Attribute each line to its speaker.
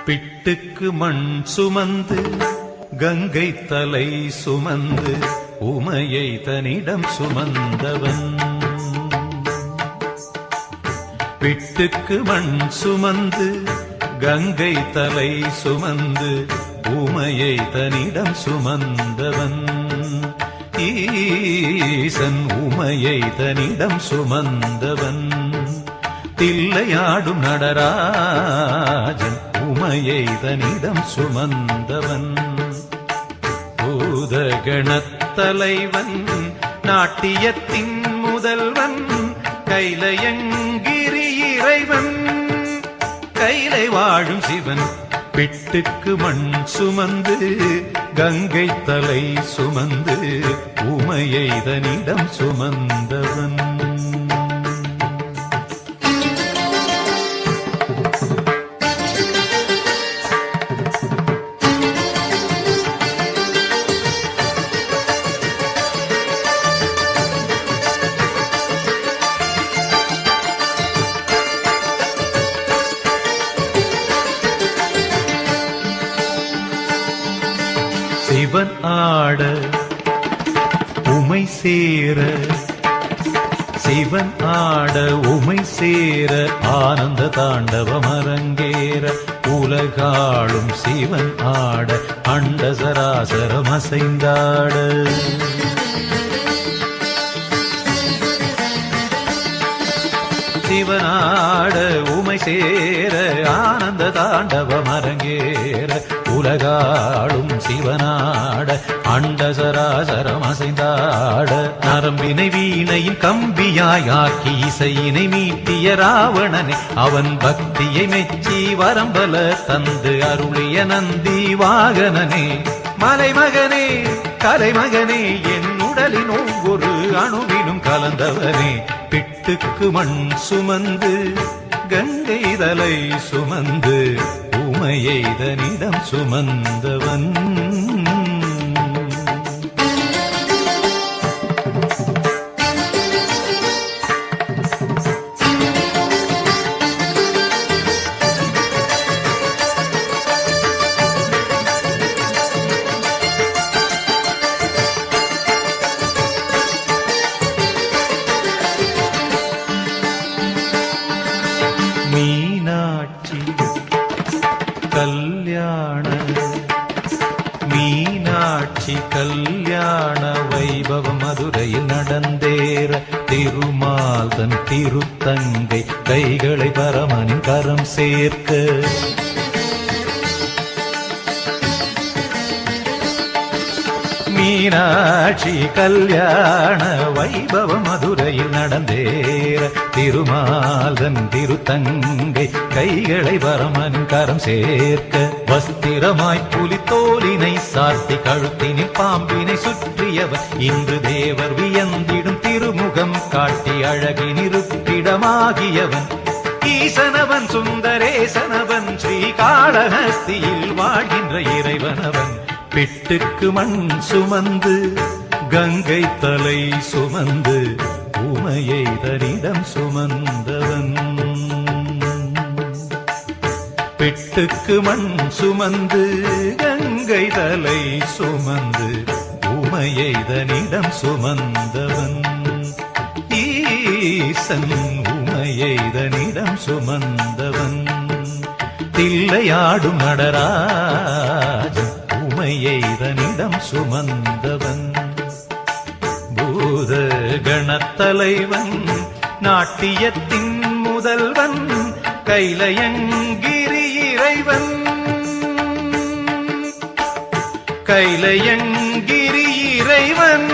Speaker 1: பிட்டுக்கு மண் சுமந்து கங்கை தலை சுமந்து உமையை தன்னிடம் சுமந்தவன். பிட்டுக்கு மண் சுமந்து கங்கை தலை சுமந்து உமையை தன்னிடம் சுமந்தவன். ஈசன் உமையை தன்னிடம் சுமந்தவன். தில்லையாடும் நடராஜன் உமையை தன்னிடம் சுமந்தவன். பூதகணத்தலைவன் நாட்டியத்தின் முதல்வன் கைலயங்கிரி இறைவன் கைலை வாழும் சிவன். பிட்டுக்கு மண் சுமந்து கங்கை தலை சுமந்து உமையை தன்னிடம் சுமந்தவன். சிவன் ஆட உமை சேர சிவன் ஆட உமை சேர ஆனந்த தாண்டவம் அரங்கேற உலகாளும் சிவன் ஆட அண்ட சராசரம் அசைந்தாட. சிவனாட உமை சேர ஆனந்த தாண்டவம் அரங்கேற உலகாளும் சிவனாட அண்ட சராசரம் அசைந்தாட. நரம்பினை வீணையின் கம்பியாய் ஆக்கி இசையினை மீட்டிய ராவணனே அவன் பக்தியை மெச்சி வரம்பல தந்து அருளிய நந்தி வாகனனே. மலைமகனே கலைமகனே என் உடலின் ஒவ்வொரு அணுவிலும் கலந்தவனே. பிட்டுக்கு மண் சுமந்து கங்கை தலை சுமந்து உமையை தன்னிடம் சுமந்தவன். மீனாட்சி கல்யாண மீனாட்சி கல்யாண வைபவம் மதுரையில் நடந்தேற திருமால் தன் திருத்தங்கை கைகளை பரமனின் கரம் சேர்க்க. மீனாட்சி கல்யாண வைபவம் மதுரையில் நடந்தேற திருமாலன் திருத்தங்கை கைகளை பரமனின் கரம் சேர்க்க. வஸ்திரமாய் புலித்தோலினை சாத்தி கழுத்தினில் பாம்பினை சுற்றியவர் இன்று தேவர் வியந்திடும் திருமுகம் காட்டி அழகினிருப்பிடமாகியவன். ஈசனவன் சுந்தரேசனவன் ஸ்ரீகாளஹஸ்தியில் வாழ்கின்ற இறைவனவன். பிட்டுக்கு மண் சுமந்து கங்கை தலை சுமந்து உமையை தன்னிடம் சுமந்தவன். பிட்டுக்கு மண் சுமந்து கங்கை தலை சுமந்து உமையை தன்னிடம் சுமந்தவன். ஈசன் உமையை தன்னிடம் சுமந்தவன். தில்லையாடும் நடராஜன் உமையை தன்னிடம் சுமந்தவன். பூத கணத்தலைவன் நாட்டியத்தின் முதல்வன் கைலயங்கிரி இறைவன் கைலயங்கிரி இறைவன்